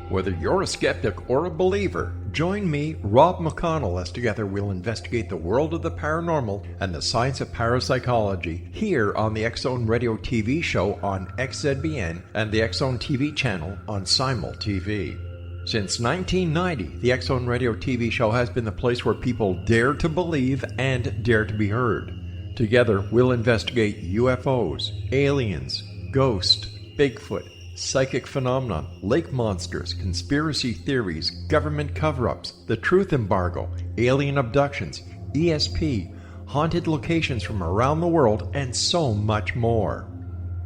Whether you're a skeptic or a believer, join me, Rob McConnell, as together we'll investigate the world of the paranormal and the science of parapsychology here on the X-Zone Radio TV show on XZBN and the X-Zone TV channel on Simul TV. Since 1990, the X-Zone Radio TV show has been the place where people dare to believe and dare to be heard. Together, we'll investigate UFOs, aliens, ghosts, Bigfoot, psychic phenomenon, lake monsters, conspiracy theories, government cover-ups, the truth embargo, alien abductions, ESP, haunted locations from around the world, and so much more.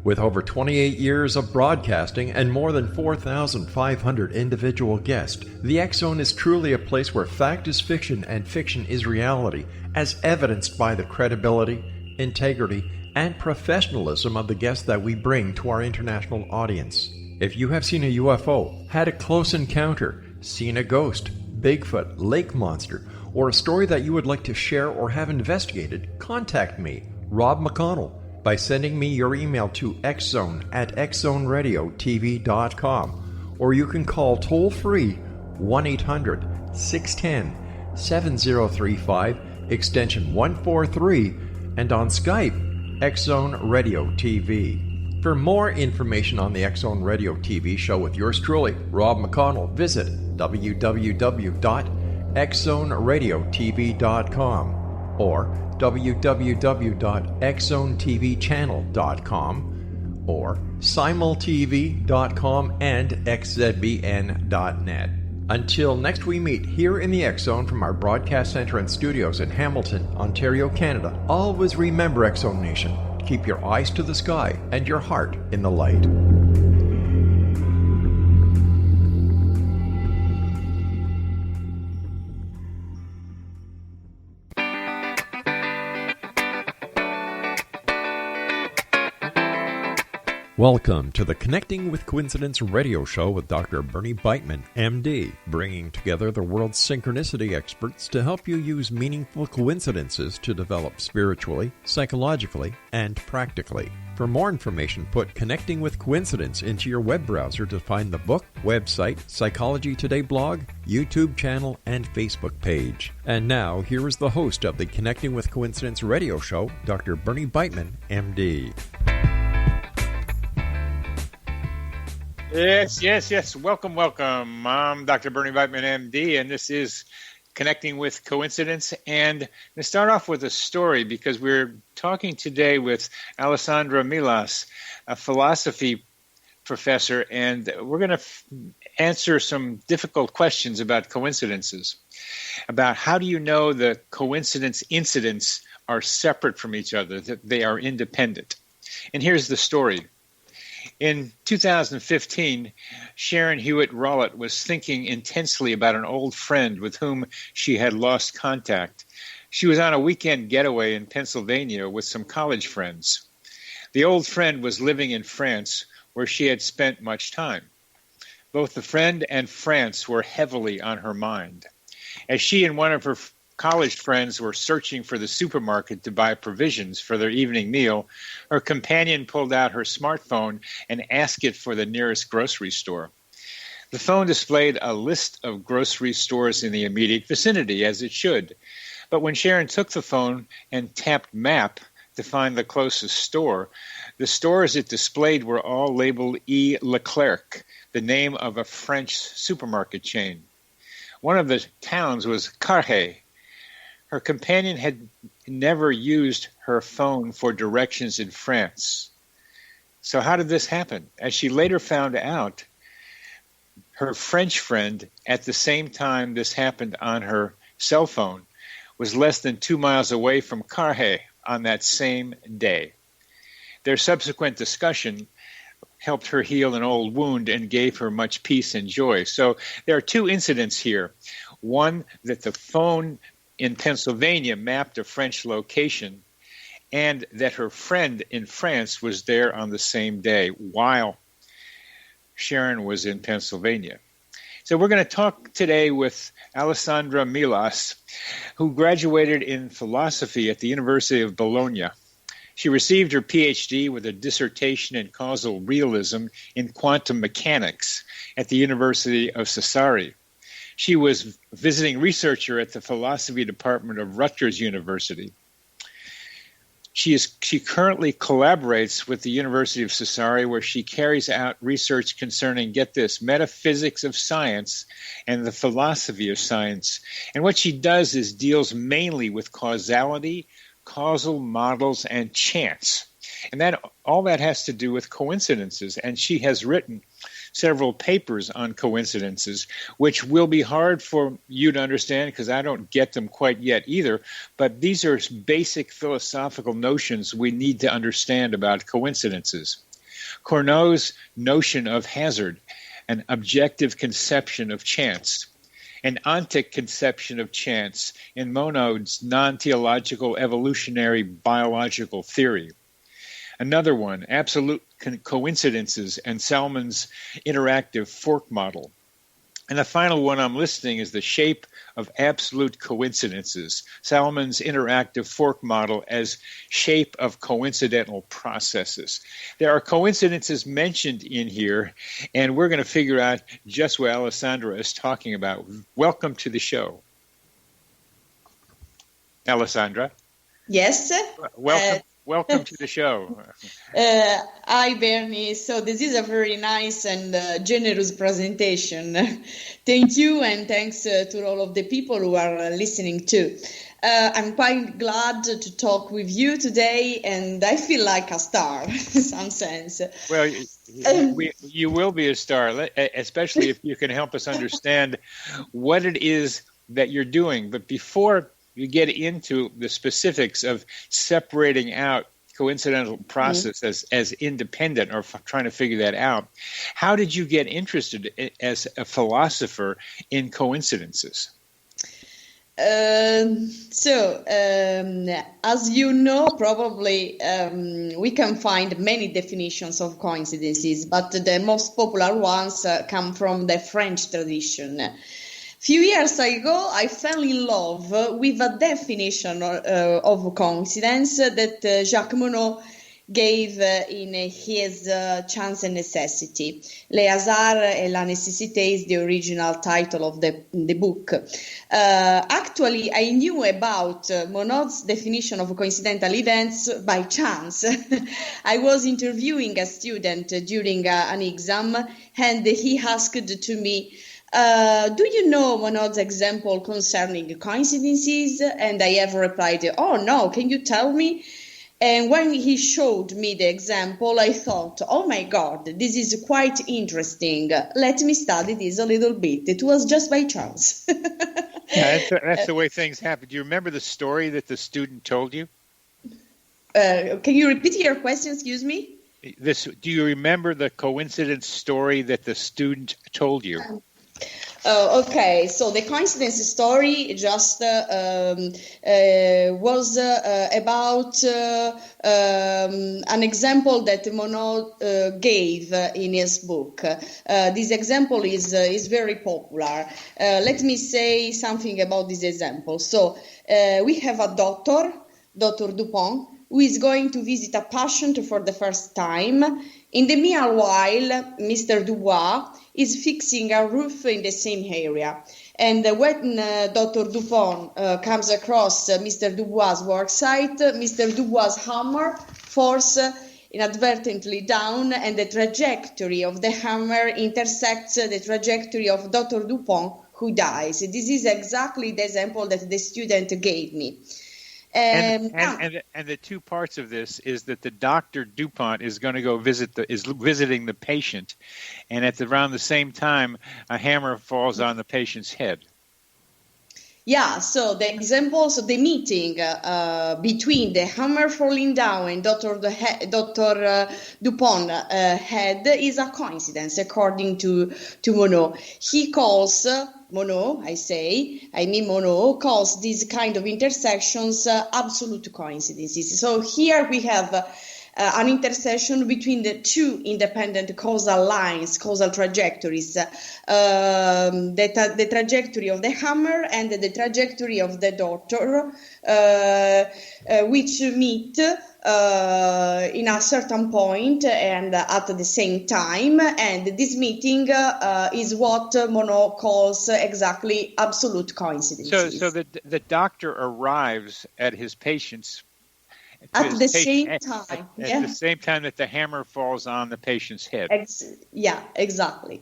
With over 28 years of broadcasting and more than 4,500 individual guests, the X-Zone is truly a place where fact is fiction and fiction is reality, as evidenced by the credibility, integrity, and professionalism of the guests that we bring to our international audience. If you have seen a UFO, had a close encounter, seen a ghost, Bigfoot, lake monster, or a story that you would like to share or have investigated, contact me, Rob McConnell, by sending me your email to xzone@xzoneradiotv.com, or you can call toll-free 1-800-610-7035, extension 143, and on Skype, X-Zone Radio TV. For more information on the X-Zone Radio TV show with yours truly, Rob McConnell, visit www.xzoneradiotv.com or www.xzonetvchannel.com or simultv.com and xzbn.net. Until next we meet here in the X-Zone from our broadcast center and studios in Hamilton, Ontario, Canada, always remember, X-Zone Nation, keep your eyes to the sky and your heart in the light. Welcome to the Connecting with Coincidence radio show with Dr. Bernie Beitman, MD, bringing together the world's synchronicity experts to help you use meaningful coincidences to develop spiritually, psychologically, and practically. For more information, put Connecting with Coincidence into your web browser to find the book, website, Psychology Today blog, YouTube channel, and Facebook page. And now, here is the host of the Connecting with Coincidence radio show, Dr. Bernie Beitman, MD. Yes. Welcome. I'm Dr. Bernie Beitman, MD, and this is Connecting with Coincidence. And I'm going to start off with a story because we're talking today with Alessandra Melas, a philosophy professor, and we're going to answer some difficult questions about coincidences, about how do you know the coincidence incidents are separate from each other, that they are independent. And here's the story. In 2015, Sharon Hewitt-Rowlett was thinking intensely about an old friend with whom she had lost contact. She was on a weekend getaway in Pennsylvania with some college friends. The old friend was living in France, where she had spent much time. Both the friend and France were heavily on her mind. As she and one of her college friends were searching for the supermarket to buy provisions for their evening meal, her companion pulled out her smartphone and asked it for the nearest grocery store. The phone displayed a list of grocery stores in the immediate vicinity, as it should. But when Sharon took the phone and tapped Map to find the closest store, the stores it displayed were all labeled E. Leclerc, the name of a French supermarket chain. One of the towns was Carhaix. Her companion had never used her phone for directions in France. So how did this happen? As she later found out, her French friend, at the same time this happened on her cell phone, was less than 2 miles away from Carhaix on that same day. Their subsequent discussion helped her heal an old wound and gave her much peace and joy. So there are two incidents here. One, that the phone in Pennsylvania mapped a French location, and that her friend in France was there on the same day while Sharon was in Pennsylvania. So we're going to talk today with Alessandra Melas, who graduated in philosophy at the University of Bologna. She received her PhD with a dissertation in causal realism in quantum mechanics at the University of Sassari. She was visiting researcher at the philosophy department of Rutgers University. She currently collaborates with the University of Sassari, where she carries out research concerning, get this, metaphysics of science and the philosophy of science. And what she does is deals mainly with causality, causal models, and chance. And all that has to do with coincidences. And she has written several papers on coincidences, which will be hard for you to understand because I don't get them quite yet either. But these are basic philosophical notions we need to understand about coincidences. Cournot's notion of hazard, an objective conception of chance. An ontic conception of chance in Monod's non-teleological evolutionary biological theory. Another one, absolute coincidences and Salmon's interactive fork model. And the final one I'm listing is the shape of absolute coincidences, Salmon's interactive fork model as shape of coincidental processes. There are coincidences mentioned in here, and we're going to figure out just what Alessandra is talking about. Welcome to the show. Alessandra? Yes. Welcome to the show. Hi, Bernie. So this is a very nice and generous presentation. Thank you, and thanks to all of the people who are listening too. I'm quite glad to talk with you today, and I feel like a star in some sense. Well, you will be a star, especially if you can help us understand what it is that you're doing. But before you get into the specifics of separating out coincidental process as independent or trying to figure that out, how did you get interested as a philosopher in coincidences? As you know, probably we can find many definitions of coincidences, but the most popular ones come from the French tradition. Few years ago, I fell in love with a definition of coincidence that Jacques Monod gave in his Chance and Necessity. Le hasard et la nécessité is the original title of the book. Actually, I knew about Monod's definition of coincidental events by chance. I was interviewing a student during an exam, and he asked to me, do you know Monod's example concerning coincidences? And I have replied, oh no, can you tell me? And when he showed me the example, I thought, oh my God, this is quite interesting. Let me study this a little bit. It was just by chance. Yeah, that's the way things happen. Do you remember the story that the student told you? Can you repeat your question, excuse me? Do you remember the coincidence story that the student told you? Okay, so the coincidence story just was about an example that Monod gave in his book. This example is very popular. Let me say something about this example. So we have a Dr. Dupont, who is going to visit a patient for the first time. In the meanwhile, Mr. Dubois is fixing a roof in the same area. And when Dr. Dupont comes across Mr. Dubois' work site, Mr. Dubois' hammer falls inadvertently down, and the trajectory of the hammer intersects the trajectory of Dr. Dupont, who dies. This is exactly the example that the student gave me. And the two parts of this is that the Dr. Dupont is going to go visiting the patient, and around the same time, a hammer falls on the patient's head. Yeah, so the example, so the meeting between the hammer falling down and Dr. Dupont head is a coincidence, according to Monod. He calls Monod calls these kind of intersections absolute coincidences. So here we have an intersection between the two independent causal lines, causal trajectories, the trajectory of the hammer and the trajectory of the daughter, which meet in a certain point and at the same time, and this meeting is what Monod calls exactly absolute coincidences. So the doctor arrives at his patient's at the same time. At the same time that the hammer falls on the patient's head. Exactly.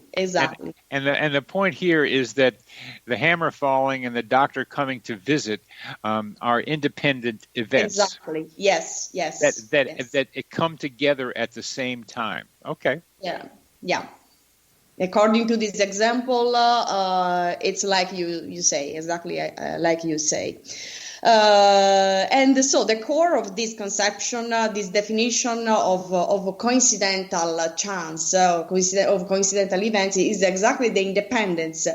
And the point here is that the hammer falling and the doctor coming to visit are independent events. Exactly. Yes. That it come together at the same time. Okay. Yeah. According to this example, it's like you say, exactly like you say. And so the core of this conception, this definition of coincidental chance, of coincidental events, is exactly the independence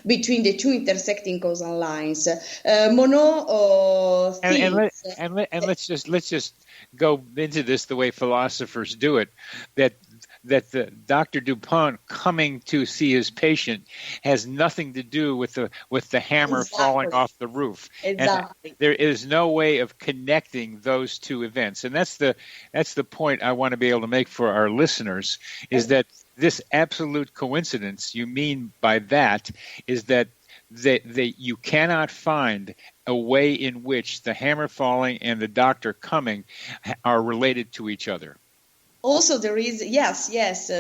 between the two intersecting causal lines. Monod thinks, let's just go into this the way philosophers do it, that the Dr. Dupont coming to see his patient has nothing to do with the hammer falling off the roof. Exactly. And there is no way of connecting those two events. And that's the point I want to be able to make for our listeners, is that this absolute coincidence, you mean by that, is that you cannot find a way in which the hammer falling and the doctor coming are related to each other. Also, there is, yes.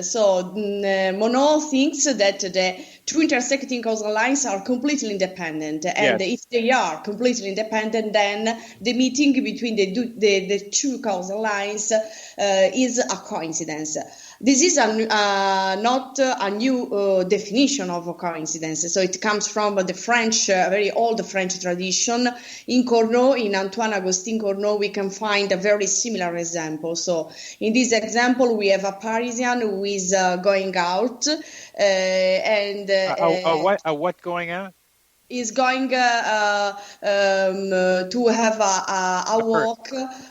So Monod thinks that the two intersecting causal lines are completely independent. And if they are completely independent, then the meeting between the two causal lines is a coincidence. This is not a new definition of a coincidence. So it comes from the French, very old French tradition. In Cournot, in Antoine Agustin Cournot, we can find a very similar example. So in this example, we have a Parisian who is going out what going out? Is going to have a walk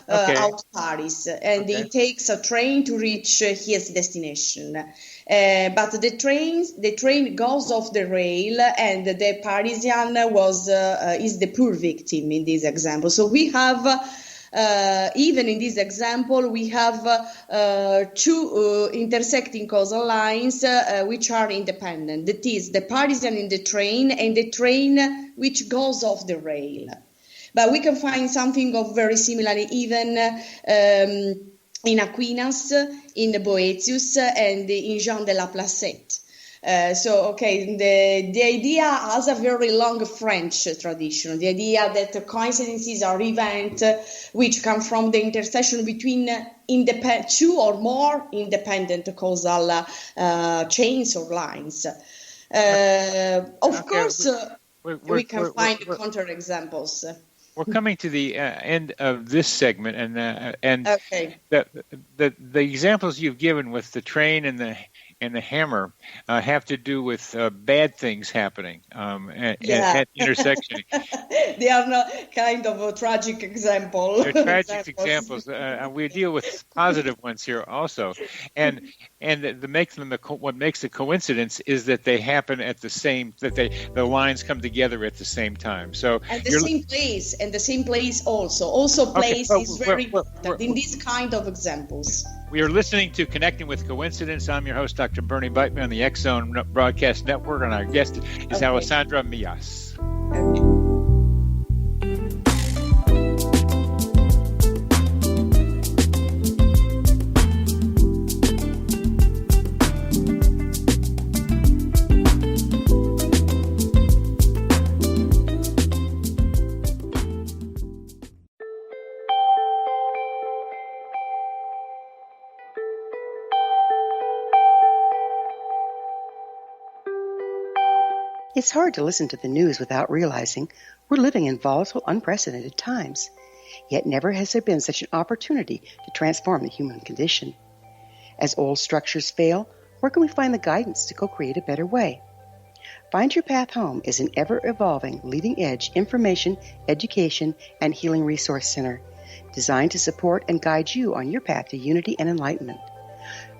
out Paris, and he takes a train to reach his destination. But the train goes off the rail, and the Parisian is the poor victim in this example. So we have. Even in this example, we have two intersecting causal lines which are independent. That is, the Parisian in the train and the train which goes off the rail. But we can find something of very similar even in Aquinas, in Boetius, and in Jean de la Placette. The idea has a very long French tradition. The idea that coincidences are events which come from the intersection between two or more independent causal chains or lines. Of course, we can find counterexamples. We're coming to the end of this segment, and the examples you've given with the train and the hammer have to do with bad things happening at intersection. They are not kind of a tragic example. They're tragic examples. We deal with positive ones here also, and what makes a coincidence is that they happen at the same, the lines come together at the same time. So and the same place also place is very important in these kind of examples. We are listening to Connecting with Coincidence. I'm your host, Dr. Bernie Beitman on the X-Zone Broadcast Network, and our guest is Alessandra Melas. It's hard to listen to the news without realizing we're living in volatile, unprecedented times. Yet never has there been such an opportunity to transform the human condition. As old structures fail, where can we find the guidance to co-create a better way? Find Your Path Home is an ever-evolving, leading-edge information, education, and healing resource center designed to support and guide you on your path to unity and enlightenment.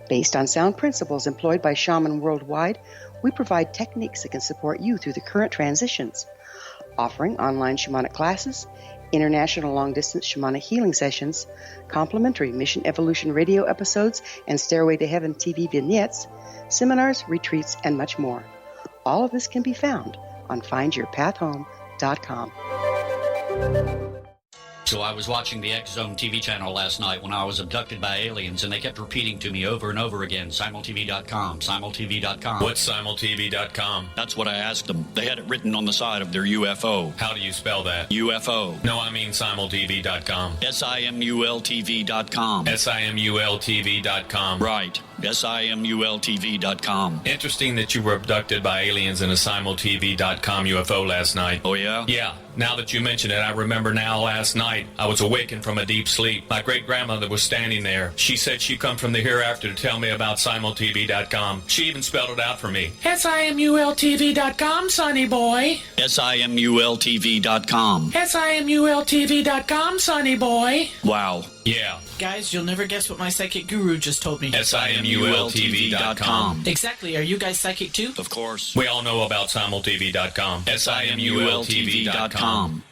Based on sound principles employed by shaman worldwide, we provide techniques that can support you through the current transitions, offering online shamanic classes, international long-distance shamanic healing sessions, complimentary Mission Evolution radio episodes and Stairway to Heaven TV vignettes, seminars, retreats, and much more. All of this can be found on findyourpathhome.com. So I was watching the X Zone TV channel last night when I was abducted by aliens, and they kept repeating to me over and over again, simultv.com, simultv.com. What's simultv.com? That's what I asked them. They had it written on the side of their UFO. How do you spell that? UFO. No, I mean simultv.com. simultv.com. simultv.com. Right. simultv.com. Interesting that you were abducted by aliens in a simultv.com UFO last night. Oh, yeah? Yeah. Now that you mention it, I remember now last night I was awakened from a deep sleep. My great-grandmother was standing there. She said she'd come from the hereafter to tell me about simultv.com. She even spelled it out for me. simultv.com, sonny boy. simultv.com. simultv.com, sonny boy. Wow. Yeah. Guys, you'll never guess what my psychic guru just told me. simultv.com. Exactly. Are you guys psychic too? Of course. We all know about simultv.com. simultv.com.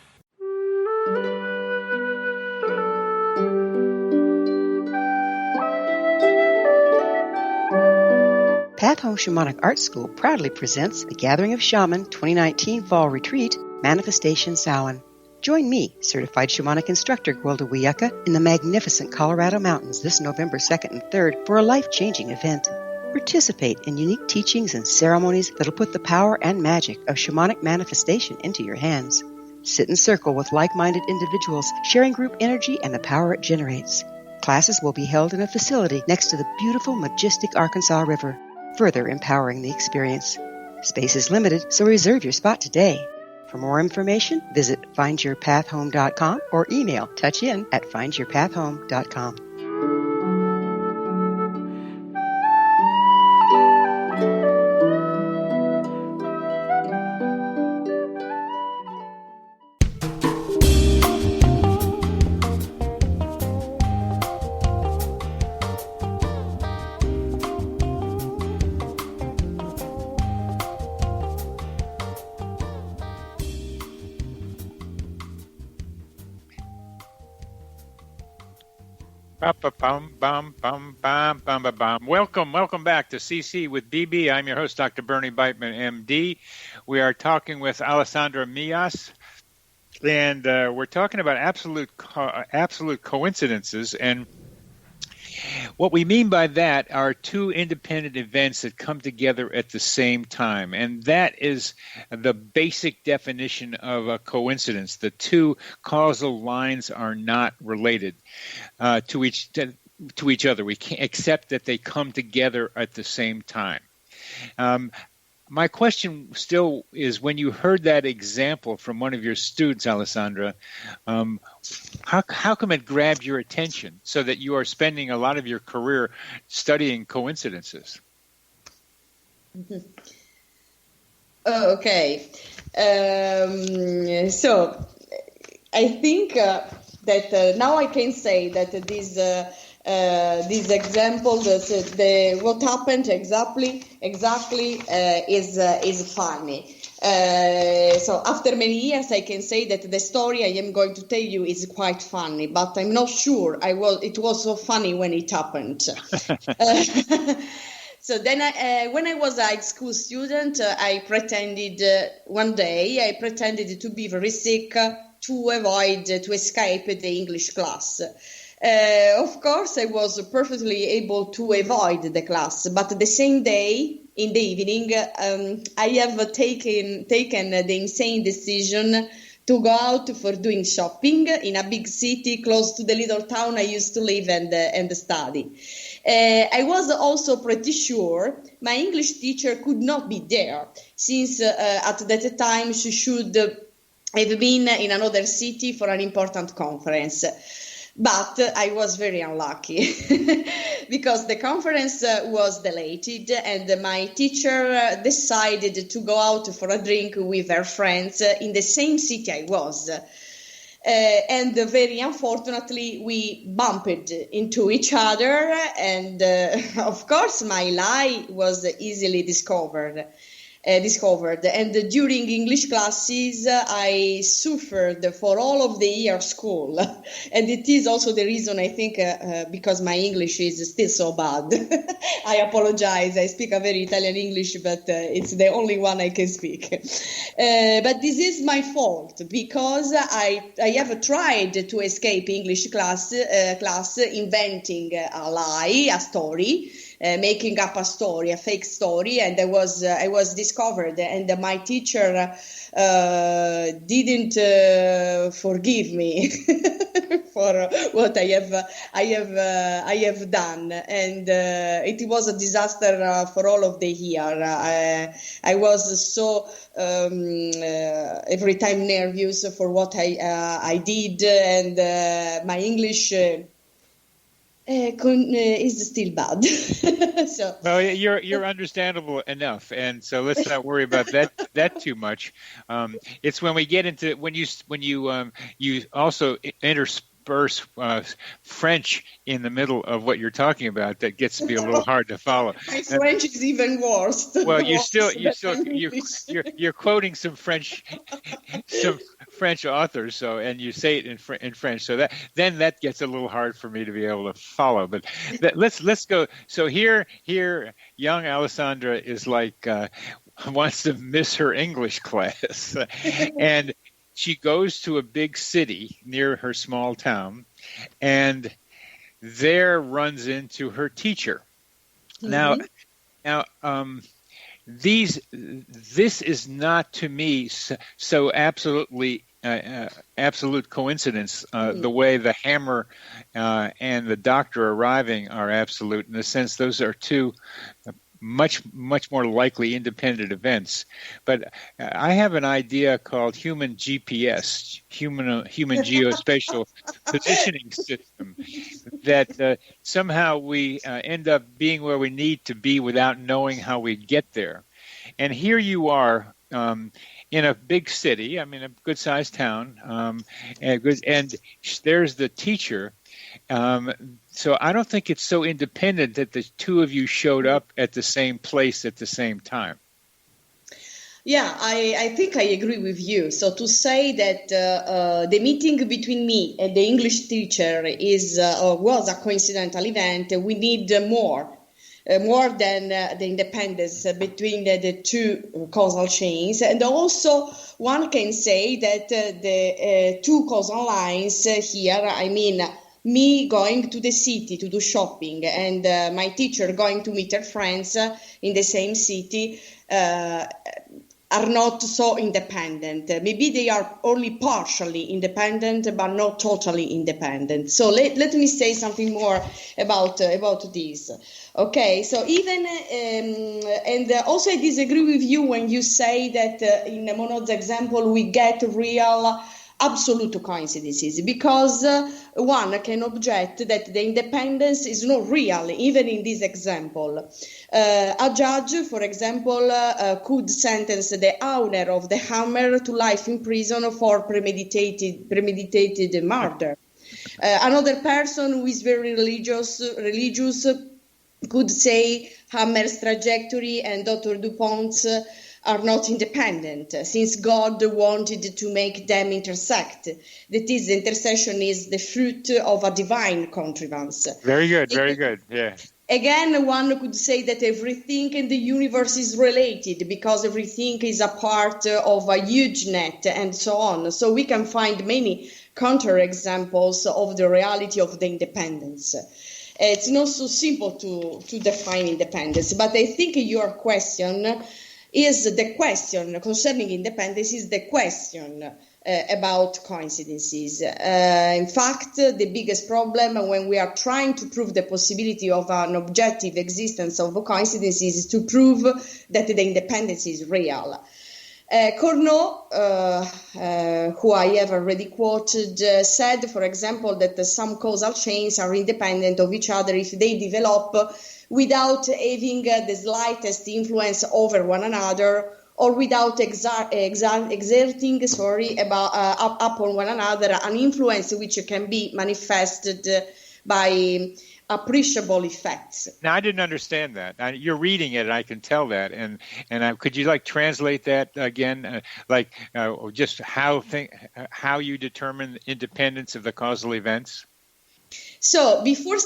Path Home Shamanic Art School proudly presents the Gathering of Shaman 2019 Fall Retreat, Manifestation Samhain. Join me, certified shamanic instructor Gwilda Wiyaka, in the magnificent Colorado Mountains this November 2nd and 3rd for a life-changing event. Participate in unique teachings and ceremonies that'll put the power and magic of shamanic manifestation into your hands. Sit in circle with like-minded individuals, sharing group energy and the power it generates. Classes will be held in a facility next to the beautiful, majestic Arkansas River, further empowering the experience. Space is limited, so reserve your spot today. For more information, visit findyourpathhome.com or email touchin@findyourpathhome.com. Welcome back to CC with BB. I'm your host, Dr. Bernie Beitman, MD. We are talking with Alessandra Melas, and we're talking about absolute coincidences. And what we mean by that are two independent events that come together at the same time. And that is the basic definition of a coincidence. The two causal lines are not related to each other. We can't accept that they come together at the same time. My question still is, when you heard that example from one of your students, Alessandra, how come it grabbed your attention so that you are spending a lot of your career studying coincidences? Okay. So I think that now I can say that this example, what happened exactly is funny. So after many years, I can say that the story I am going to tell you is quite funny, but I'm not sure it was so funny when it happened. So then when I was a high school student, one day I pretended to be very sick to escape the English class. Of course, I was perfectly able to avoid the class, but the same day, in the evening, I have taken the insane decision to go out for doing shopping in a big city close to the little town I used to live and study. I was also pretty sure my English teacher could not be there, since at that time she should have been in another city for an important conference. But I was very unlucky because the conference was delayed and my teacher decided to go out for a drink with her friends in the same city I was. And very unfortunately, we bumped into each other, and of course, my lie was easily discovered. And during English classes, I suffered for all of the year school, and it is also the reason I think because my English is still so bad. I apologize. I speak a very Italian English, but it's the only one I can speak. But this is my fault because I have tried to escape English class, inventing a lie, a story. Making up a story, a fake story, and I was discovered, and my teacher didn't forgive me for what I have done, and it was a disaster for all of the year. I was so every time nervous for what I did, and my English. Is still bad. So. Well, you're understandable enough, and so let's not worry about that too much. It's when we get into when you also intersperse French in the middle of what you're talking about that gets to be a little hard to follow. My French is even worse. Well, you're quoting some French authors, so and you say it in French, so that gets a little hard for me to be able to follow. But let's go. So here, young Alessandra is like wants to miss her English class, and she goes to a big city near her small town, and there runs into her teacher. Mm-hmm. Now, this is not to me so absolutely absolute coincidence. The way the hammer and the doctor arriving are absolute, in the sense those are two much more likely independent events. But I have an idea called human GPS, human geospatial positioning system, that somehow we end up being where we need to be without knowing how we get there. And here you are in a big city, I mean a good-sized town, and there's the teacher. So I don't think it's so independent that the two of you showed up at the same place at the same time. Yeah, I think I agree with you. So to say that the meeting between me and the English teacher was a coincidental event, we need more than the independence between the two causal chains. And also one can say that the two causal lines here, I mean, me going to the city to do shopping and my teacher going to meet her friends in the same city are not so independent. Maybe they are only partially independent, but not totally independent. So let me say something more about this. Okay, so even and also I disagree with you when you say that in Monod's example we get real absolute coincidences, because one can object that the independence is not real, even in this example. A judge, for example, could sentence the owner of the hammer to life in prison for premeditated murder. Another person who is very religious could say Hammer's trajectory and Dr. Dupont's are not independent, since God wanted to make them intersect. That is, the intersection is the fruit of a divine contrivance. Very good, yeah. Again, one could say that everything in the universe is related because everything is a part of a huge net and so on. So we can find many counterexamples of the reality of the independence. It's not so simple to define independence, but I think your question is the question concerning independence is the question about coincidences. In fact, the biggest problem when we are trying to prove the possibility of an objective existence of coincidences is to prove that the independence is real. Cournot, who I have already quoted, said, for example, that some causal chains are independent of each other if they develop without having the slightest influence over one another, or without exerting, upon one another an influence which can be manifested by appreciable effects. Now, I didn't understand that. You're reading it, and I can tell that. And could you translate that again? Just how you determine the independence of the causal events? So before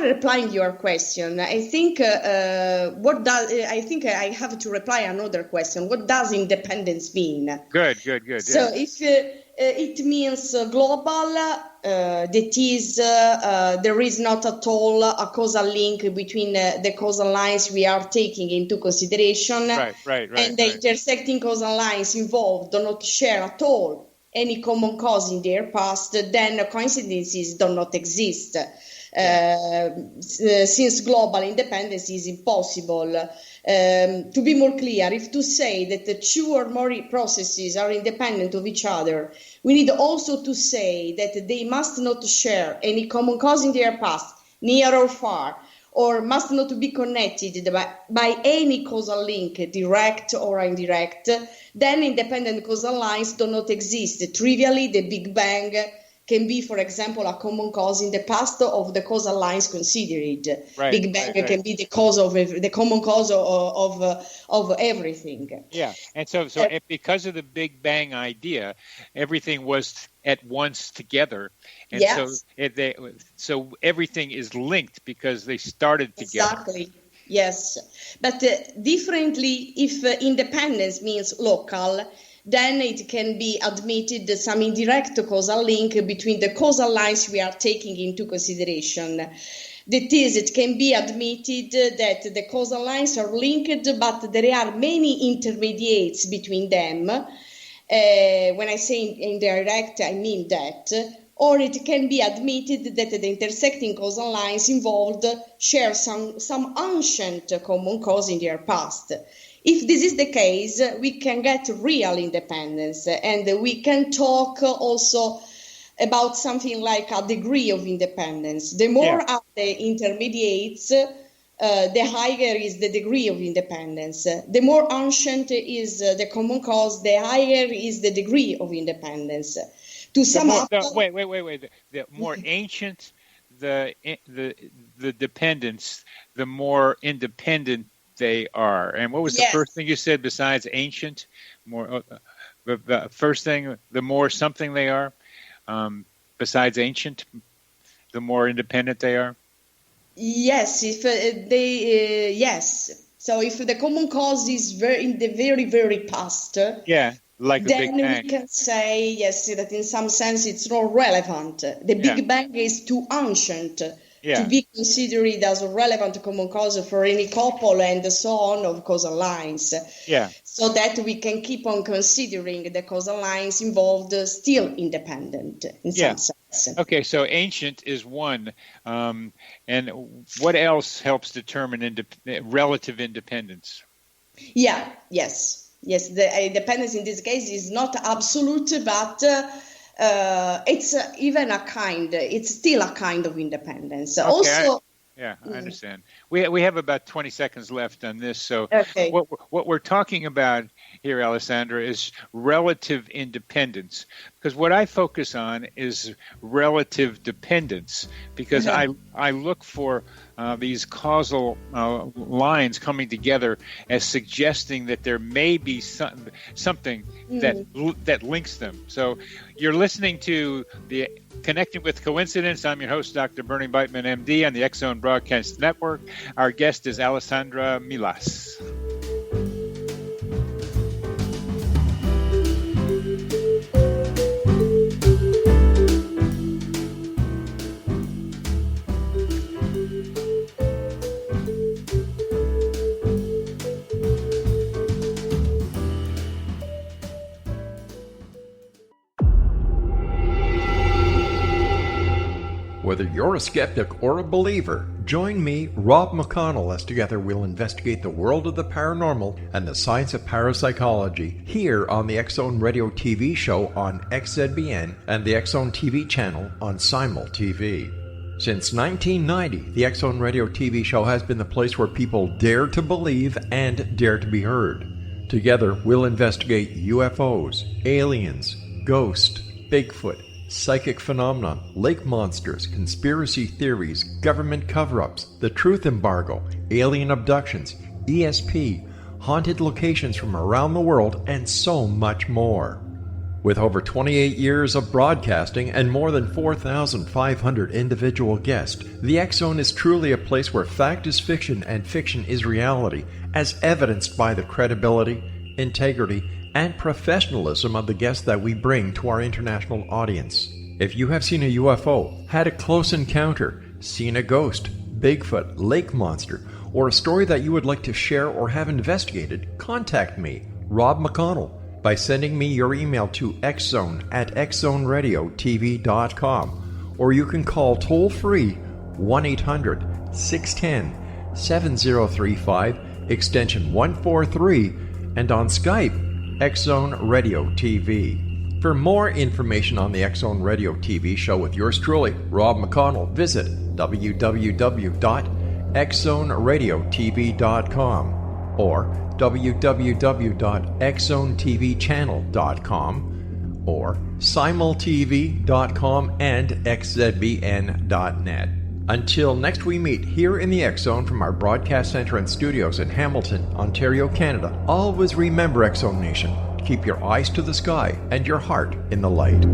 replying your question, I think I have to reply another question. What does independence mean? Good. So if it means global, that is, there is not at all a causal link between the causal lines we are taking into consideration, right, and the intersecting causal lines involved do not share at all any common cause in their past, then coincidences do not exist. Since global independence is impossible. To be more clear, if to say that the two or more processes are independent of each other, we need also to say that they must not share any common cause in their past, near or far, or must not be connected by any causal link, direct or indirect, then independent causal lines do not exist. Trivially, the Big Bang can be, for example, a common cause in the past of the causal lines considered. Big Bang can be the cause of the common cause of everything. Yeah, and so because of the Big Bang idea, everything was at once together, and yes. so everything is linked because they started together. Exactly. Yes, but differently, if independence means local, then it can be admitted some indirect causal link between the causal lines we are taking into consideration. That is, it can be admitted that the causal lines are linked, but there are many intermediates between them. When I say indirect, I mean that. Or it can be admitted that the intersecting causal lines involved share some ancient common cause in their past. If this is the case, we can get real independence, and we can talk also about something like a degree of independence. The more are the intermediates, the higher is the degree of independence. The more ancient is the common cause, the higher is the degree of independence. To sum up, wait. The more ancient the dependence, the more independent they are. And what was the first thing you said besides ancient? More the first thing, the more something they are. Besides ancient, the more independent they are. Yes, if yes. So if the common cause is in the very, very past, like the Big Bang, then we can say that in some sense it's not relevant. The Big Bang is too ancient to be considered as a relevant common cause for any couple and so on of causal lines. So that we can keep on considering the causal lines involved still independent in some sense. Okay, so ancient is one. And what else helps determine relative independence? Yes, the independence in this case is not absolute, but it's even it's still a kind of independence. Okay, also, I understand. We have about 20 seconds left on this. So what we're talking about here, Alessandra, is relative independence. Because what I focus on is relative dependence. Because I look for these causal lines coming together as suggesting that there may be something that links them. So you're listening to the Connecting with Coincidence. I'm your host, Dr. Bernie Beitman, MD, on the X-Zone Broadcast Network. Our guest is Alessandra Melas. Whether you're a skeptic or a believer, join me, Rob McConnell, as together we'll investigate the world of the paranormal and the science of parapsychology here on the X-Zone Radio TV show on XZBN and the X-Zone TV channel on Simul TV. Since 1990, the X-Zone Radio TV show has been the place where people dare to believe and dare to be heard. Together, we'll investigate UFOs, aliens, ghosts, Bigfoot, psychic phenomena, lake monsters, conspiracy theories, government cover-ups, the truth embargo, alien abductions, ESP, haunted locations from around the world, and so much more. With over 28 years of broadcasting and more than 4,500 individual guests, the X Zone is truly a place where fact is fiction and fiction is reality, as evidenced by the credibility, integrity, and professionalism of the guests that we bring to our international audience. If you have seen a UFO, had a close encounter, seen a ghost, Bigfoot, lake monster, or a story that you would like to share or have investigated, contact me, Rob McConnell, by sending me your email to xzone@xzoneradiotv.com, or you can call toll-free 1-800-610-7035, extension 143, and on Skype, X Zone Radio TV. For more information on the X Zone Radio TV show with yours truly, Rob McConnell, visit www.xzoneradiotv.com or www.xzonetvchannel.com or simultv.com and xzbn.net. Until next we meet here in the X Zone from our broadcast center and studios in Hamilton, Ontario, Canada, always remember, X Zone Nation, keep your eyes to the sky and your heart in the light.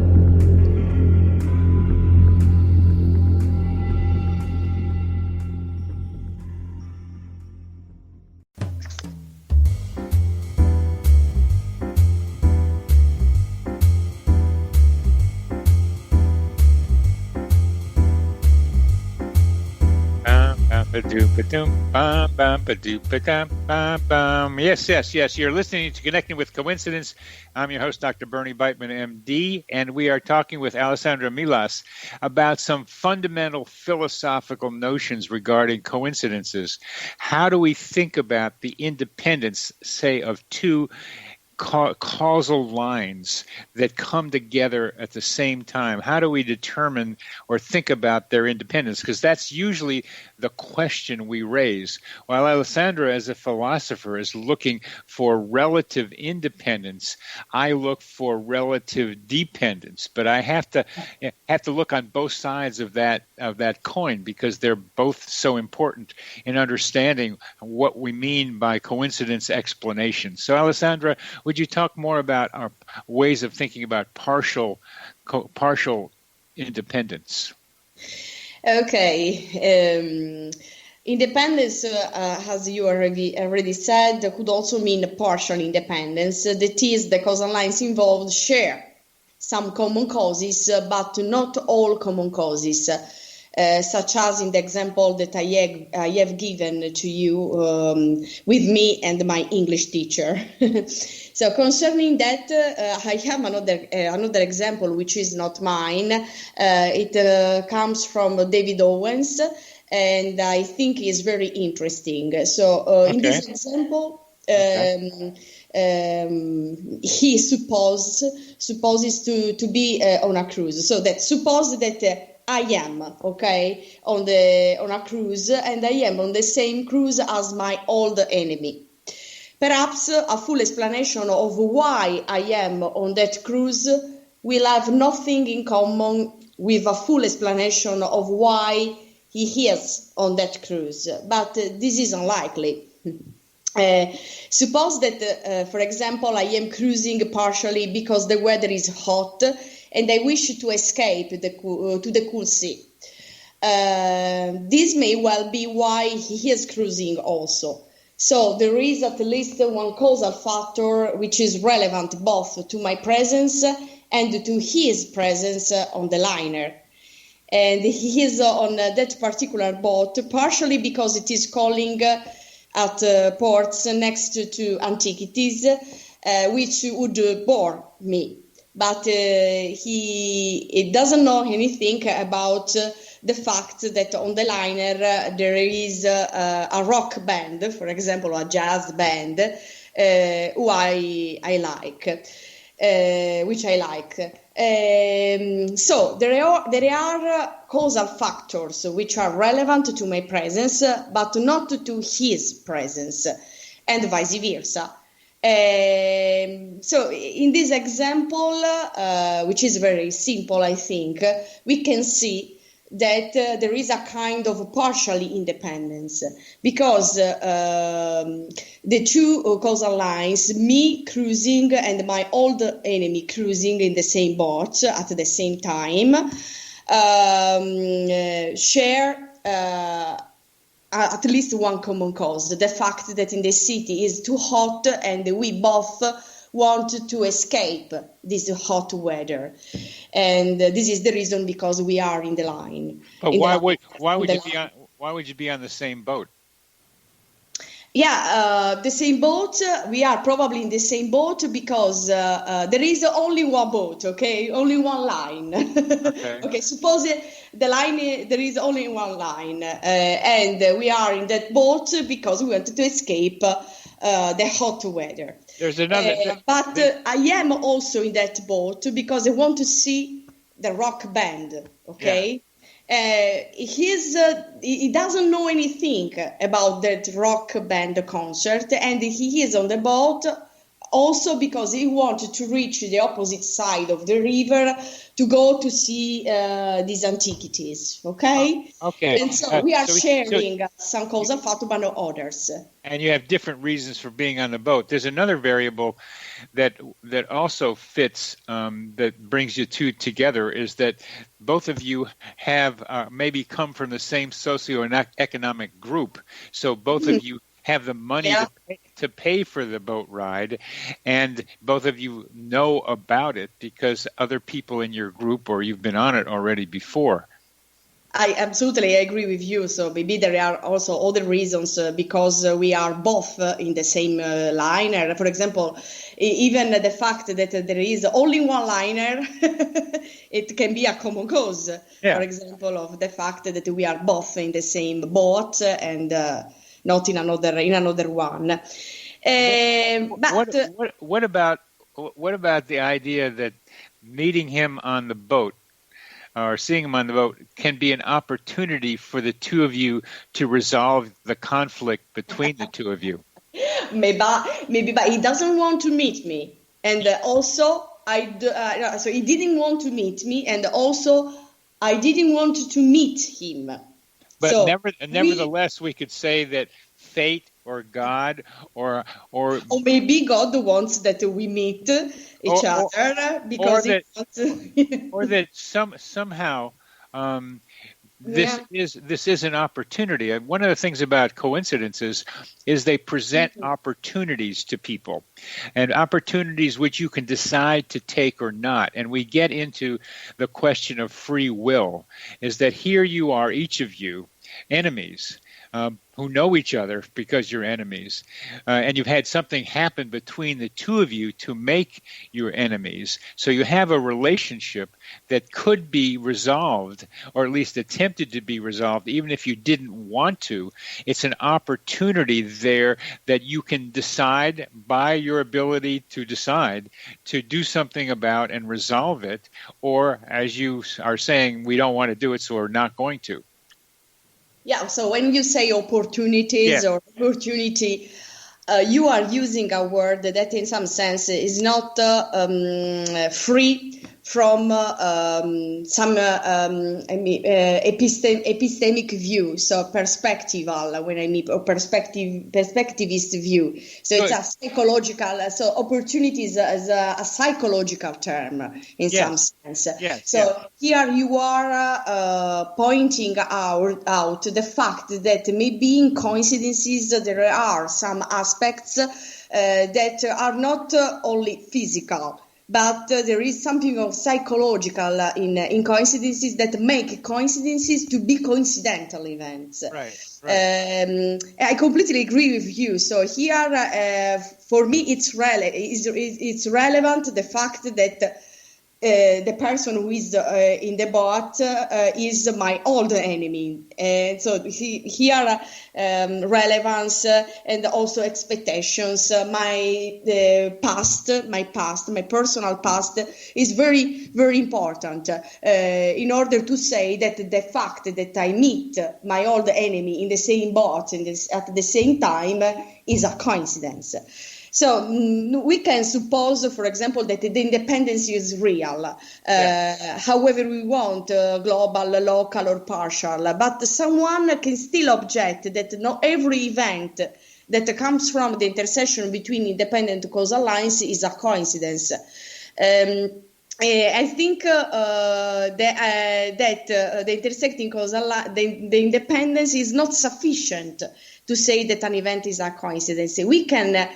Yes. You're listening to Connecting with Coincidence. I'm your host, Dr. Bernie Beitman, MD, and we are talking with Alessandra Melas about some fundamental philosophical notions regarding coincidences. How do we think about the independence, say, of two causal lines that come together at the same time? How do we determine or think about their independence? Because that's usually the question we raise. While Alessandra, as a philosopher, is looking for relative independence, I look for relative dependence. But I have to look on both sides of that coin, because they're both so important in understanding what we mean by coincidence explanation. So, Alessandra, would you talk more about our ways of thinking about partial independence? Okay. Independence, as you already said, could also mean partial independence. That is, the causal lines involved share some common causes, but not all common causes, such as in the example that I have given to you with me and my English teacher. So concerning that, I have another example, which is not mine. It comes from David Owens, and I think is very interesting. So in this example, he supposes to be on a cruise. So that suppose that I am on a cruise, and I am on the same cruise as my old enemy. Perhaps a full explanation of why I am on that cruise will have nothing in common with a full explanation of why he is on that cruise. But this is unlikely. Suppose that, for example, I am cruising partially because the weather is hot and I wish to escape to the cool sea. This may well be why he is cruising also. So there is at least one causal factor which is relevant both to my presence and to his presence on the liner. And he is on that particular boat partially because it is calling at ports next to antiquities, which would bore me. But he doesn't know anything about the fact that on the liner there is a rock band, for example, a jazz band, who I like, which I like. So there are causal factors which are relevant to my presence, but not to his presence, and vice versa. So in this example, which is very simple, I think, we can see that there is a kind of partially independence, because the two causal lines, me cruising and my old enemy cruising in the same boat at the same time, share at least one common cause: the fact that in the city is too hot and we both want to escape this hot weather, and this is the reason because we are in the line. But why would you be on the same boat? Yeah, the same boat. We are probably in the same boat because there is only one boat. Okay, only one line. Okay. Okay. Suppose the line there is only one line, and we are in that boat because we wanted to escape the hot weather. There's another. But I am also in that boat because I want to see the rock band. Okay. Yeah. He doesn't know anything about that rock band concert, and he is on the boat also because he wanted to reach the opposite side of the river to go to see these antiquities. Okay. Okay. And so we are sharing some causal factor, but not others. And you have different reasons for being on the boat. There's another variable that also fits, that brings you two together, is that both of you have maybe come from the same socioeconomic group. So both of you have the money to pay for the boat ride, and both of you know about it because other people in your group or you've been on it already before. I absolutely agree with you. So maybe there are also other reasons because we are both in the same liner. For example, even the fact that there is only one liner, it can be a common cause. Yeah. For example, of the fact that we are both in the same boat and not in another one. What about the idea that meeting him on the boat or seeing him on the boat can be an opportunity for the two of you to resolve the conflict between the two of you? Maybe, but he doesn't want to meet me, and also so he didn't want to meet me, and also I didn't want to meet him. But so nevertheless, we could say that fate or God or maybe God wants that we meet each other because somehow this is an opportunity. One of the things about coincidences is they present opportunities to people, and opportunities which you can decide to take or not. And we get into the question of free will, is that here you are, each of you, enemies, who know each other because you're enemies, and you've had something happen between the two of you to make you enemies. So you have a relationship that could be resolved, or at least attempted to be resolved, even if you didn't want to. It's an opportunity there that you can decide by your ability to decide to do something about and resolve it, or as you are saying, we don't want to do it, so we're not going to. Yeah, so when you say opportunities or opportunity, you are using a word that in some sense is not free from some epistemic view, so perspectival, when I mean, or perspectivist view. So it's a psychological, so opportunity is a psychological term in some sense. Here you are pointing out the fact that maybe in coincidences there are some aspects that are not only physical, but there is something of psychological in coincidences that make coincidences to be coincidental events. Right. I completely agree with you. So here, for me, it's relevant the fact that the person who is in the boat is my old enemy. So here relevance and also expectations. My personal past is very, very important in order to say that the fact that I meet my old enemy in the same boat at the same time is a coincidence. So we can suppose, for example, that the independence is real, however we want, global, local, or partial. But someone can still object that not every event that comes from the intersection between independent causal lines is a coincidence. I think that the intersecting causal the independence is not sufficient to say that an event is a coincidence. We can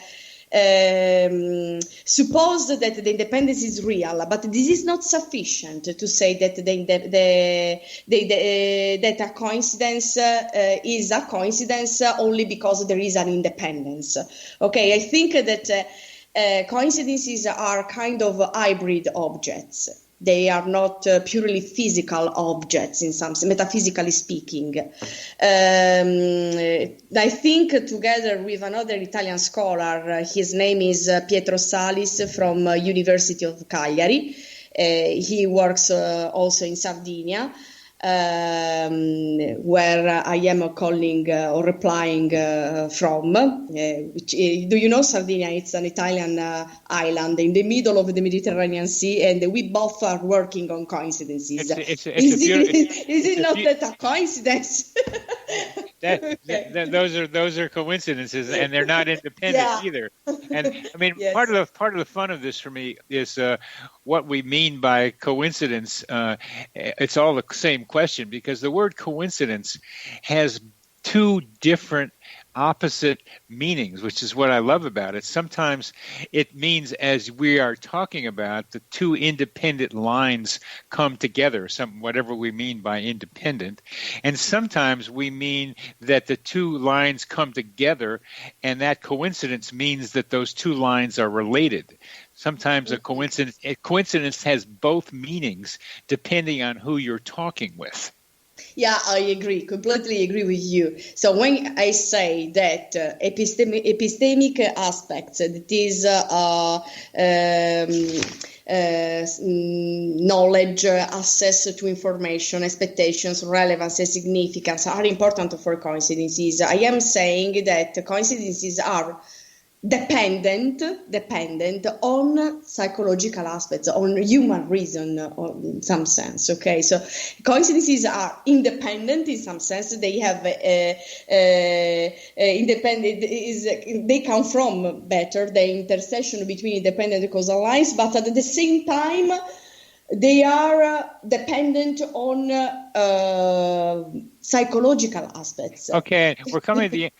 suppose that the independence is real, but this is not sufficient to say that that a coincidence is a coincidence only because there is an independence. Okay, I think that coincidences are kind of hybrid objects. They are not purely physical objects in some sense, metaphysically speaking. I think together with another Italian scholar, his name is Pietro Salis from University of Cagliari. He works also in Sardinia, where I am calling or replying from. Do you know Sardinia? It's an Italian island in the middle of the Mediterranean Sea, and we both are working on coincidences. Is it not that a coincidence? Those are coincidences, and they're not independent either. And I mean, part of the fun of this for me is what we mean by coincidence. It's all the same question, because the word coincidence has two different opposite meanings, which is what I love about it. Sometimes it means, as we are talking about, the two independent lines come together, whatever we mean by independent. And sometimes we mean that the two lines come together, and that coincidence means that those two lines are related. Sometimes a coincidence has both meanings depending on who you're talking with. Yeah, I agree, completely agree with you. So when I say that epistemic aspects, that is knowledge, access to information, expectations, relevance, and significance are important for coincidences, I am saying that coincidences are dependent on psychological aspects, on human reason, in some sense. Okay, so coincidences are independent in some sense. They have they come from the intersection between independent causal lines, but at the same time they are dependent on psychological aspects. Okay, we're coming to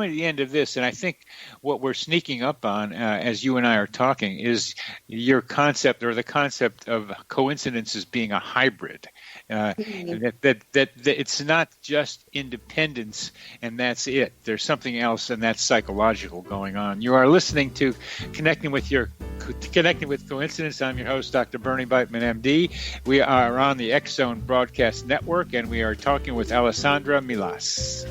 the end of this, and I think what we're sneaking up on as you and I are talking is your concept, or the concept of coincidences being a hybrid. That it's not just independence and that's it. There's something else, and that's psychological going on. You are listening to Connecting with Coincidence. I'm your host, Dr. Bernie Beitman, MD. We are on the X Zone Broadcast Network, and we are talking with Alessandra Melas.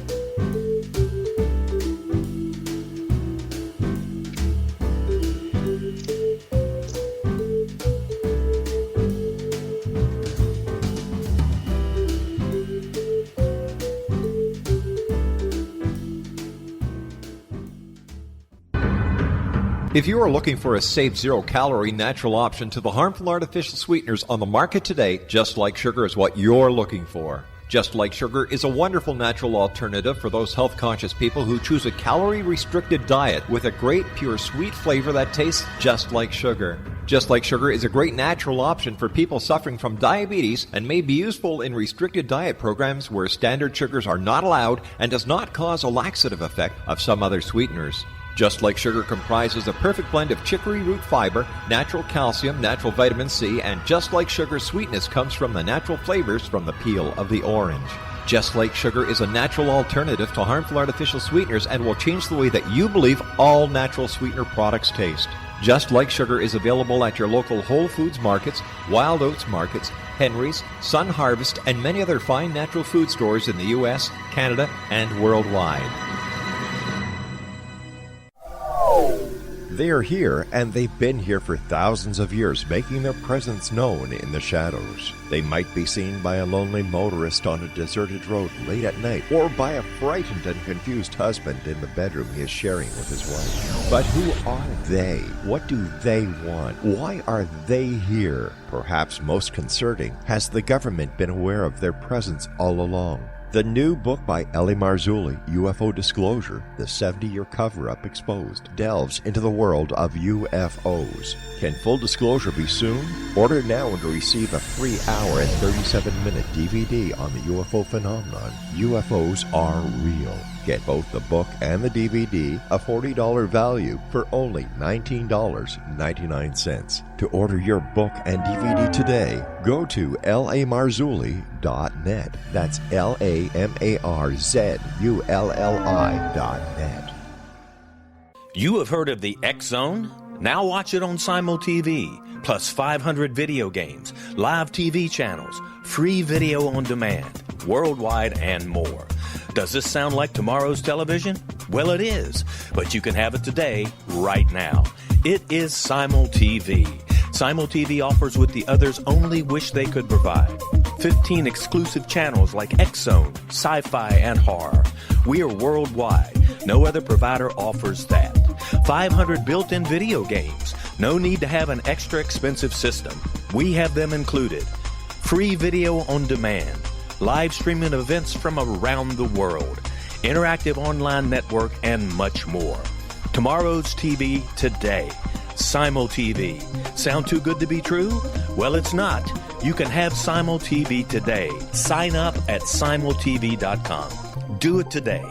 If you are looking for a safe, zero-calorie natural option to the harmful artificial sweeteners on the market today, Just Like Sugar is what you're looking for. Just Like Sugar is a wonderful natural alternative for those health-conscious people who choose a calorie-restricted diet with a great, pure, sweet flavor that tastes just like sugar. Just Like Sugar is a great natural option for people suffering from diabetes and may be useful in restricted diet programs where standard sugars are not allowed and does not cause a laxative effect of some other sweeteners. Just Like Sugar comprises a perfect blend of chicory root fiber, natural calcium, natural vitamin C, and Just Like Sugar's sweetness comes from the natural flavors from the peel of the orange. Just Like Sugar is a natural alternative to harmful artificial sweeteners and will change the way that you believe all natural sweetener products taste. Just Like Sugar is available at your local Whole Foods markets, Wild Oats markets, Henry's, Sun Harvest, and many other fine natural food stores in the U.S., Canada, and worldwide. They are here, and they've been here for thousands of years, making their presence known in the shadows. They might be seen by a lonely motorist on a deserted road late at night, or by a frightened and confused husband in the bedroom he is sharing with his wife. But who are they? What do they want? Why are they here? Perhaps most concerning, has the government been aware of their presence all along? The new book by Rel-mar, UFO Disclosure, the 70-year cover-up exposed, delves into the world of UFOs. Can full disclosure be soon? Order now and receive a free hour and 37-minute DVD on the UFO phenomenon. UFOs are real. Get both the book and the DVD, a $40 value, for only $19.99. To order your book and DVD today, go to lamarzulli.net. That's LAMARZULLI.net. You have heard of the X Zone? Now watch it on Simul TV, plus 500 video games, live TV channels, free video on demand, worldwide, and more. Does this sound like tomorrow's television? Well, it is, but you can have it today, right now. It is Simul TV. Simul TV offers what the others only wish they could provide. 15 exclusive channels like X Zone, sci-fi, and horror. We are worldwide. No other provider offers that. 500 built-in video games. No need to have an extra expensive system. We have them included. Free video on demand. Live streaming events from around the world, interactive online network, and much more. Tomorrow's TV today. Simul TV. Sound too good to be true? Well, it's not. You can have Simul TV today. Sign up at simultv.com. Do it today.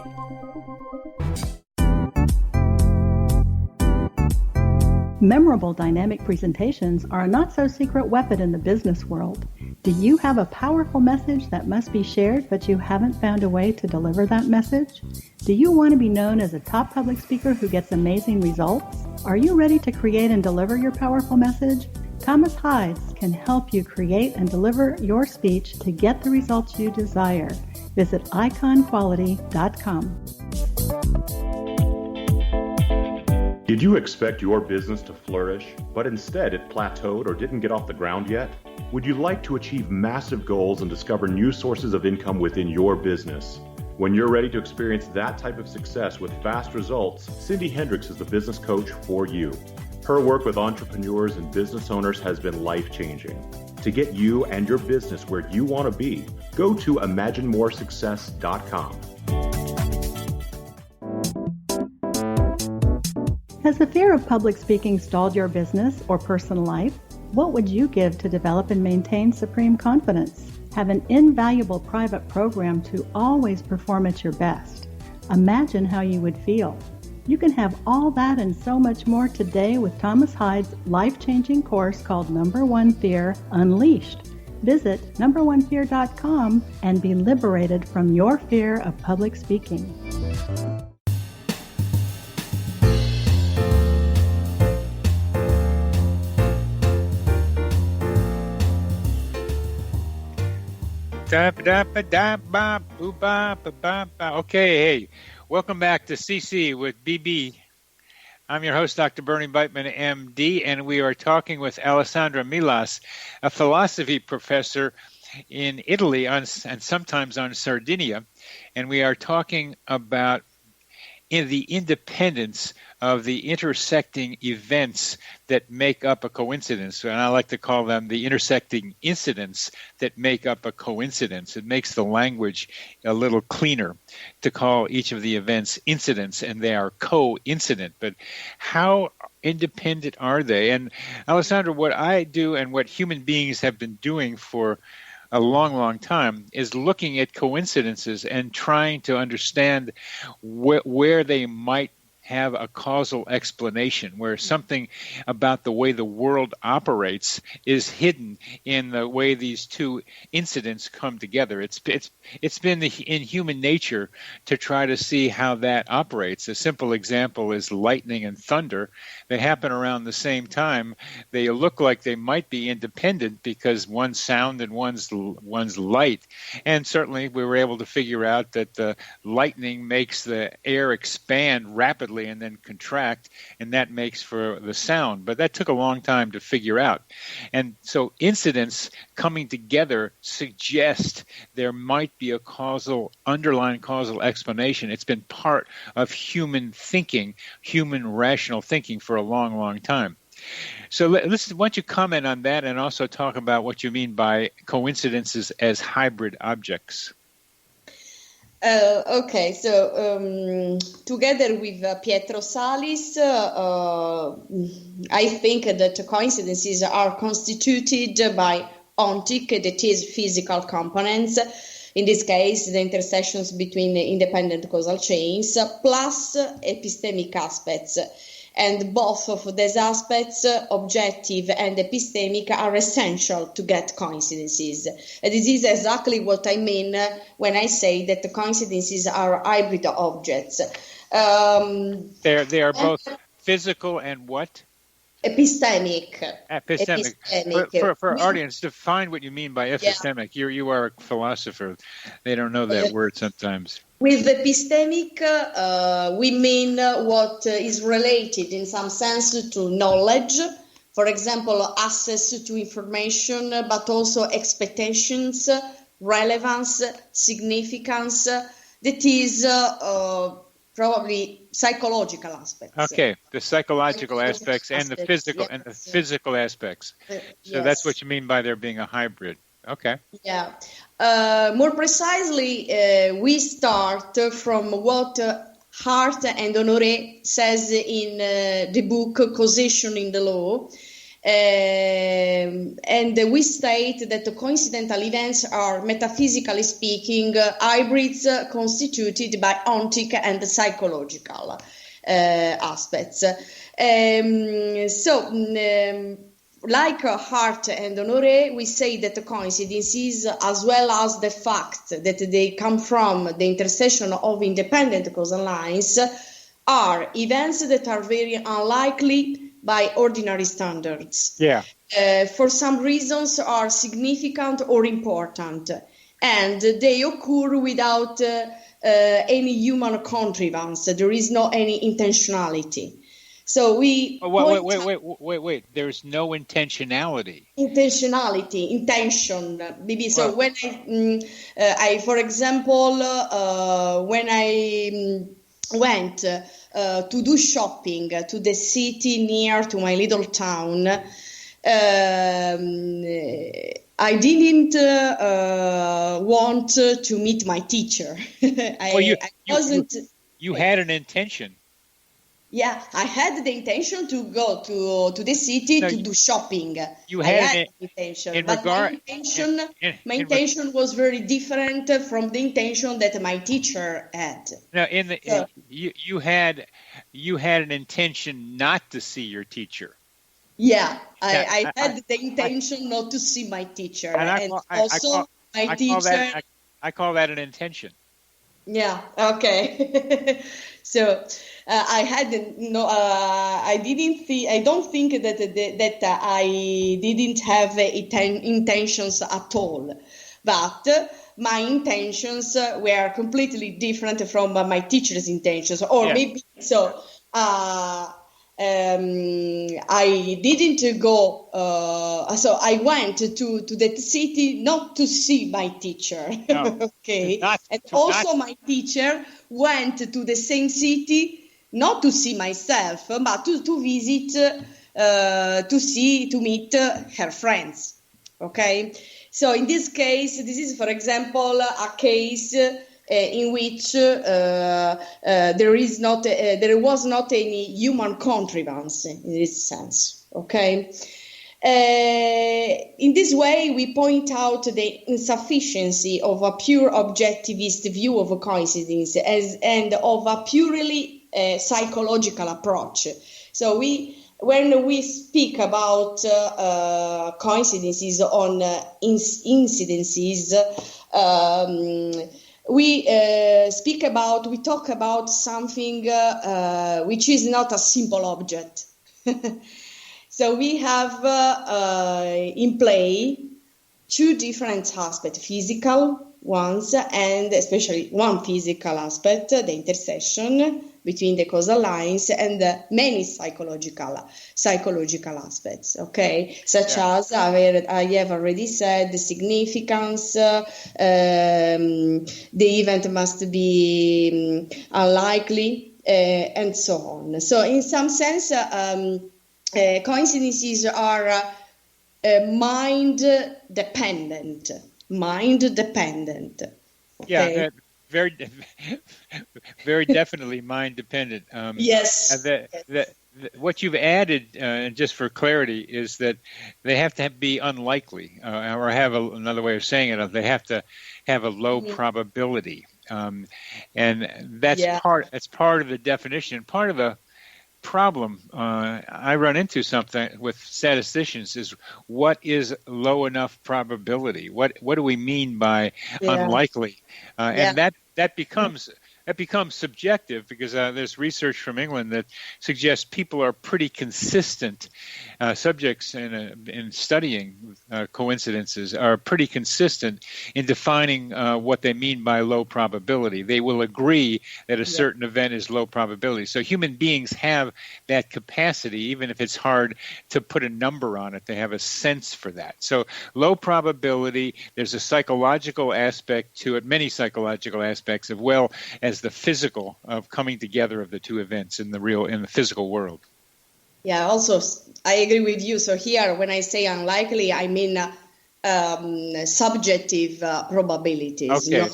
Memorable dynamic presentations are a not-so-secret weapon in the business world. Do you have a powerful message that must be shared, but you haven't found a way to deliver that message? Do you want to be known as a top public speaker who gets amazing results? Are you ready to create and deliver your powerful message? Thomas Hides can help you create and deliver your speech to get the results you desire. Visit iconquality.com. Did you expect your business to flourish, but instead it plateaued or didn't get off the ground yet? Would you like to achieve massive goals and discover new sources of income within your business? When you're ready to experience that type of success with fast results, Cindy Hendricks is the business coach for you. Her work with entrepreneurs and business owners has been life-changing. To get you and your business where you want to be, go to imaginemoresuccess.com. Has the fear of public speaking stalled your business or personal life? What would you give to develop and maintain supreme confidence? Have an invaluable private program to always perform at your best. Imagine how you would feel. You can have all that and so much more today with Thomas Hides' life-changing course called Number One Fear Unleashed. Visit numberonefear.com and be liberated from your fear of public speaking. Okay, hey, welcome back to CC with BB. I'm your host, Dr. Bernie Beitman, MD, and we are talking with Alessandra Melas, a philosophy professor in Italy and sometimes on Sardinia, and we are talking about the independence of the intersecting events that make up a coincidence. And I like to call them the intersecting incidents that make up a coincidence. It makes the language a little cleaner to call each of the events incidents, and they are coincident. But how independent are they? And Alessandra, what I do and what human beings have been doing for a long, long time is looking at coincidences and trying to understand where they might have a causal explanation, where something about the way the world operates is hidden in the way these two incidents come together. It's been in human nature to try to see how that operates. A simple example is lightning and thunder. They happen around the same time. They look like they might be independent because one's sound and one's light. And certainly we were able to figure out that the lightning makes the air expand rapidly rapidly and then contract, and that makes for the sound. But that took a long time to figure out. And so incidents coming together suggest there might be a underlying causal explanation. It's been part of human thinking, human rational thinking for a long, long time. So why don't you comment on that and also talk about what you mean by coincidences as hybrid objects? Okay, so together with Pietro Salis, I think that coincidences are constituted by ontic, that is physical components, in this case the intersections between independent causal chains, plus epistemic aspects. And both of these aspects, objective and epistemic, are essential to get coincidences. And this is exactly what I mean when I say that the coincidences are hybrid objects. They are both physical and what? Epistemic. For our audience, define what you mean by epistemic. Yeah. You are a philosopher. They don't know that word sometimes. With epistemic, we mean what is related in some sense to knowledge, for example, access to information, but also expectations, relevance, significance. That is probably psychological aspects. Okay, the psychological aspects and the physical aspects. So that's what you mean by there being a hybrid. Okay. Yeah. More precisely, we start from what Hart and Honoré says in the book Causation in the Law. And we state that the coincidental events are, metaphysically speaking, hybrids constituted by ontic and psychological aspects. Like Hart and Honoré, we say that the coincidences, as well as the fact that they come from the intersection of independent causal lines, are events that are very unlikely by ordinary standards. Yeah. For some reasons are significant or important, and they occur without any human contrivance. There is no any intentionality. So we wait. There's no intentionality. Intention, maybe. So when I, for example, when I went to do shopping to the city near to my little town, I didn't want to meet my teacher. You had an intention. Yeah, I had the intention to go to the city to do shopping. You had an intention, but my intention was very different from the intention that my teacher had. Now, you had an intention not to see your teacher. Yeah, I had the intention not to see my teacher, I call that an intention. Yeah. Okay. So I had no. I don't think that I didn't have intentions at all, but my intentions were completely different from my teacher's intentions, or maybe so. I didn't go. So I went to that city not to see my teacher. No, okay, my teacher went to the same city not to see myself, but to visit, to meet her friends. Okay, so in this case, this is, for example, a case in which there was not any human contrivance in this sense. Okay. In this way, we point out the insufficiency of a pure objectivist view of a coincidence and of a purely psychological approach. So when we speak about coincidences on incidences, we talk about something which is not a simple object. So we have in play two different aspects, physical ones, and especially one physical aspect, the intersection between the causal lines and many psychological aspects, okay? Such as I have already said, the significance, the event must be unlikely, and so on. So in some sense, coincidences are mind dependent. Okay? Yeah, very, very definitely mind dependent. Yes. What you've added, just for clarity, is that they have to be unlikely, or have another way of saying it. They have to have a low probability, and that's part of the definition. Part of the problem I run into something with statisticians is, what is low enough probability? What do we mean by unlikely? And that becomes subjective, because there's research from England that suggests people are pretty consistent. Subjects in studying coincidences are pretty consistent in defining what they mean by low probability. They will agree that a certain event is low probability. So human beings have that capacity, even if it's hard to put a number on it. They have a sense for that. So low probability, there's a psychological aspect to it, many psychological aspects, as well as the physical of coming together of the two events in the physical world. Yeah, also I agree with you. So here, when I say unlikely, I mean subjective probabilities, not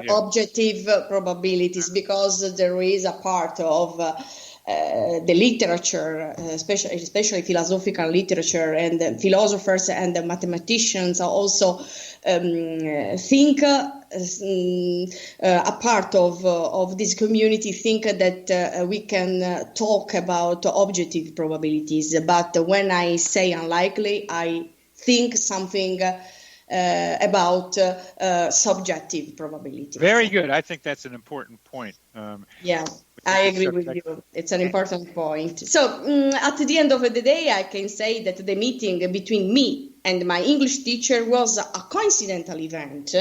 objective probabilities, because there is a part of the literature, especially philosophical literature, and philosophers and mathematicians also think, a part of this community think that we can talk about objective probabilities. But when I say unlikely, I think something about subjective probabilities. Very good. I think that's an important point. I agree with you. It's an important point. So at the end of the day, I can say that the meeting between me and my English teacher was a coincidental event,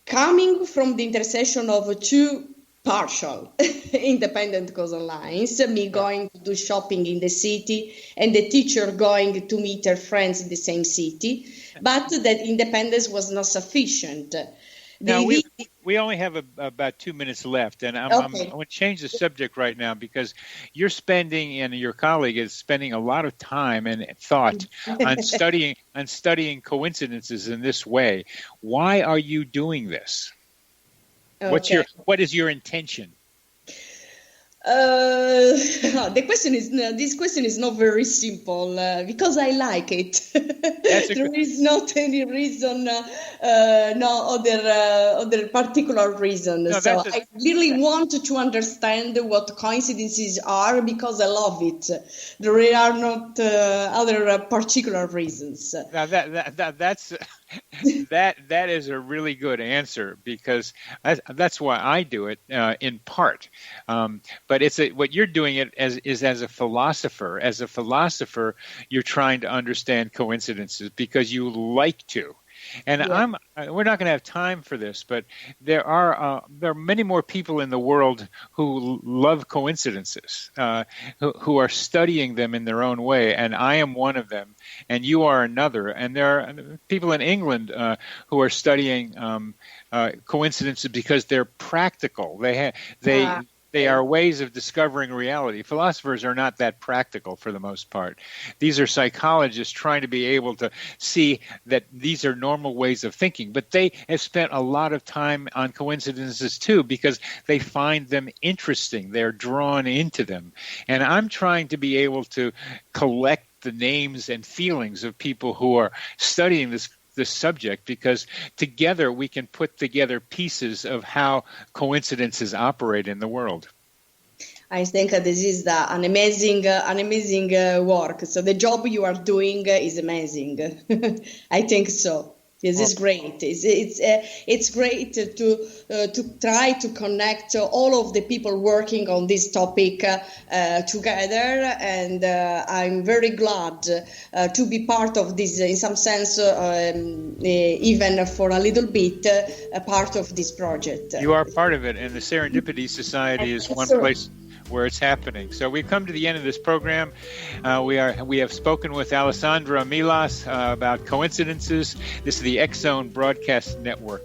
coming from the intersection of two partial independent causal lines, me going to do shopping in the city and the teacher going to meet her friends in the same city, but that independence was not sufficient. Now, we only have about 2 minutes left, and I'm going to change the subject right now, because you're spending, and your colleague is spending, a lot of time and thought on studying coincidences in this way. Why are you doing this? What is your intention? This question is not very simple, because I like it. There is not any reason, no other particular reason. I really want to understand what coincidences are, because I love it. There are not other particular reasons. Now that is a really good answer, because that's why I do it, in part. But what you're doing it as a philosopher. As a philosopher, you're trying to understand coincidences because you like to. And we're not going to have time for this, but there are many more people in the world who love coincidences, who are studying them in their own way, and I am one of them, and you are another. And there are people in England who are studying coincidences because they're practical. They are ways of discovering reality. Philosophers are not that practical for the most part. These are psychologists trying to be able to see that these are normal ways of thinking. But they have spent a lot of time on coincidences too, because they find them interesting. They're drawn into them. And I'm trying to be able to collect the names and feelings of people who are studying this subject, because together we can put together pieces of how coincidences operate in the world. I think this is an amazing work. So the job you are doing is amazing. I think so. This is great. It's great to try to connect all of the people working on this topic together, and I'm very glad to be part of this. In some sense, even for a little bit, a part of this project. You are part of it, and the Serendipity Society is one place where it's happening. So we've come to the end of this program. We have spoken with Alessandra Melas about coincidences. This is the X Zone Broadcast Network.